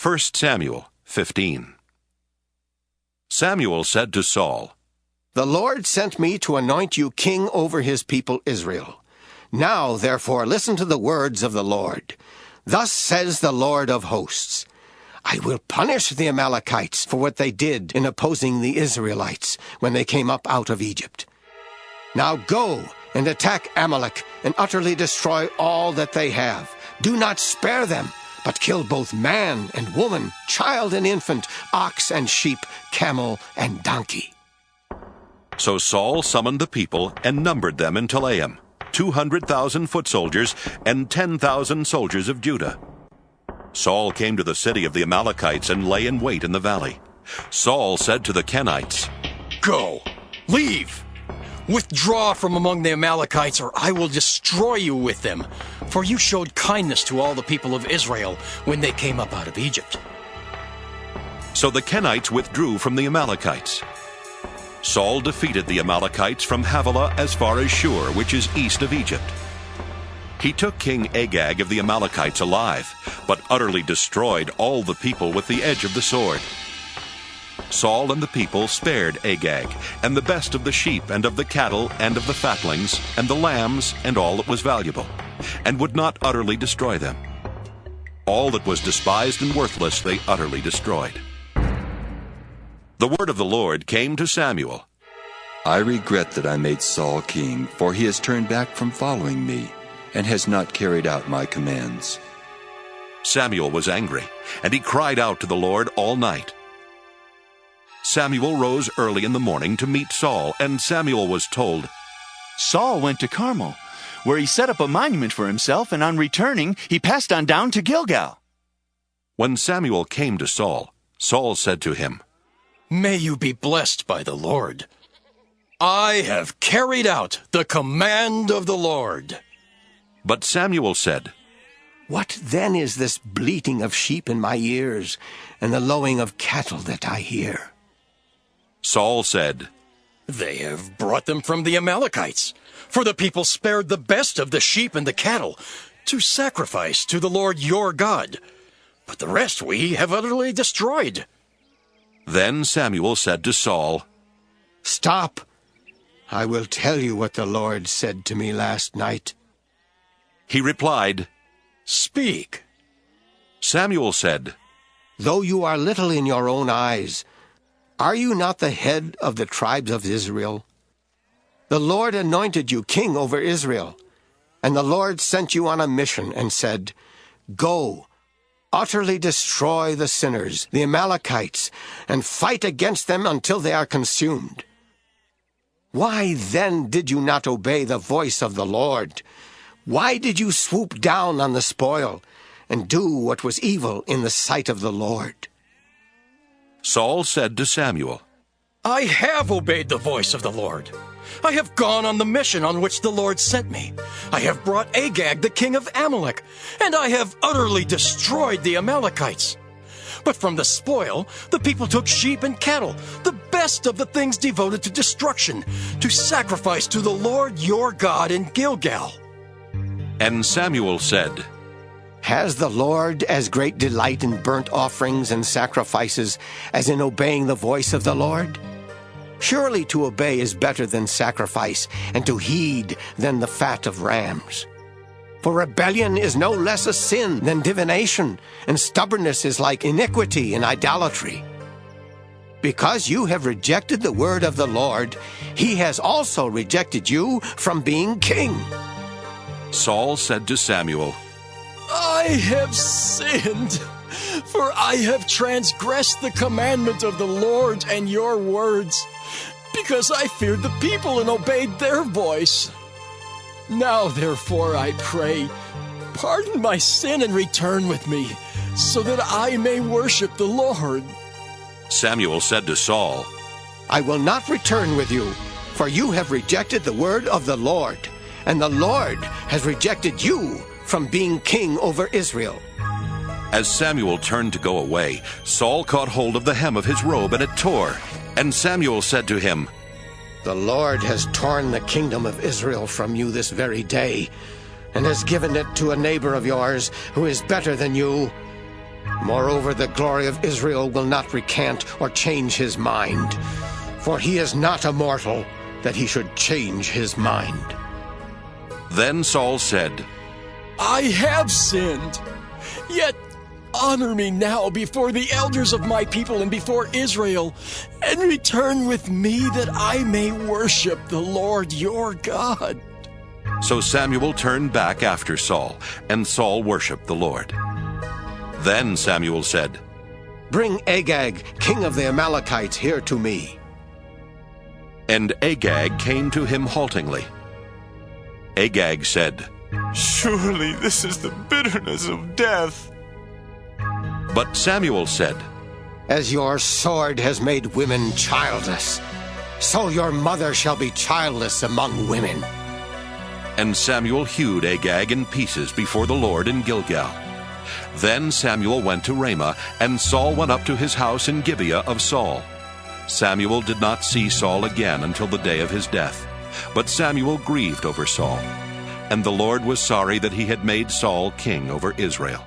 1 Samuel 15. Samuel said to Saul, "The Lord sent me to anoint you king over his people Israel. Now, therefore, listen to the words of the Lord. Thus says the Lord of hosts, I will punish the Amalekites for what they did in opposing the Israelites when they came up out of Egypt. Now go and attack Amalek and utterly destroy all that they have. Do not spare them, but kill both man and woman, child and infant, ox and sheep, camel and donkey." So Saul summoned the people and numbered them in Telaim, 200,000 foot soldiers and 10,000 soldiers of Judah. Saul came to the city of the Amalekites and lay in wait in the valley. Saul said to the Kenites, "Go, leave, withdraw from among the Amalekites, or I will destroy you with them. For you showed kindness to all the people of Israel when they came up out of Egypt." So the Kenites withdrew from the Amalekites. Saul defeated the Amalekites from Havilah as far as Shur, which is east of Egypt. He took King Agag of the Amalekites alive, but utterly destroyed all the people with the edge of the sword. Saul and the people spared Agag, and the best of the sheep and of the cattle and of the fatlings, and the lambs and all that was valuable, and would not utterly destroy them. All that was despised and worthless they utterly destroyed. The word of the Lord came to Samuel. "I regret that I made Saul king, for he has turned back from following me, and has not carried out my commands." Samuel was angry, and he cried out to the Lord all night. Samuel rose early in the morning to meet Saul, and Samuel was told, "Saul went to Carmel, where he set up a monument for himself, and on returning, he passed on down to Gilgal." When Samuel came to Saul, Saul said to him, "May you be blessed by the Lord. I have carried out the command of the Lord." But Samuel said, "What then is this bleating of sheep in my ears, and the lowing of cattle that I hear?" Saul said, "They have brought them from the Amalekites, for the people spared the best of the sheep and the cattle to sacrifice to the Lord your God, but the rest we have utterly destroyed." Then Samuel said to Saul, "Stop! I will tell you what the Lord said to me last night." He replied, "Speak." Samuel said, "Though you are little in your own eyes, are you not the head of the tribes of Israel? The Lord anointed you king over Israel, and the Lord sent you on a mission and said, 'Go, utterly destroy the sinners, the Amalekites, and fight against them until they are consumed.' Why then did you not obey the voice of the Lord? Why did you swoop down on the spoil and do what was evil in the sight of the Lord?" Saul said to Samuel, "I have obeyed the voice of the Lord. I have gone on the mission on which the Lord sent me. I have brought Agag, the king of Amalek, and I have utterly destroyed the Amalekites. But from the spoil, the people took sheep and cattle, the best of the things devoted to destruction, to sacrifice to the Lord your God in Gilgal." And Samuel said, "Has the Lord as great delight in burnt offerings and sacrifices as in obeying the voice of the Lord? Surely to obey is better than sacrifice, and to heed than the fat of rams. For rebellion is no less a sin than divination, and stubbornness is like iniquity and idolatry. Because you have rejected the word of the Lord, he has also rejected you from being king." Saul said to Samuel, "I have sinned, for I have transgressed the commandment of the Lord and your words, because I feared the people and obeyed their voice. Now, therefore, I pray, pardon my sin and return with me, so that I may worship the Lord." Samuel said to Saul, "I will not return with you, for you have rejected the word of the Lord, and the Lord has rejected you from being king over Israel." As Samuel turned to go away, Saul caught hold of the hem of his robe, and it tore. And Samuel said to him, "The Lord has torn the kingdom of Israel from you this very day, and has given it to a neighbor of yours who is better than you. Moreover, the glory of Israel will not recant or change his mind, for he is not a mortal that he should change his mind. Then Saul said, I have sinned. Yet honor me now before the elders of my people and before Israel, and return with me that I may worship the Lord your God. So Samuel turned back after Saul, and Saul worshipped the Lord. Then Samuel said, Bring Agag, king of the Amalekites, here to me. And Agag came to him haltingly. Agag said, Surely this is the bitterness of death. But Samuel said, As your sword has made women childless, so your mother shall be childless among women. And Samuel hewed Agag in pieces before the Lord in Gilgal. Then Samuel went to Ramah, and Saul went up to his house in Gibeah of Saul. Samuel did not see Saul again until the day of his death. But Samuel grieved over Saul. And the Lord was sorry that he had made Saul king over Israel.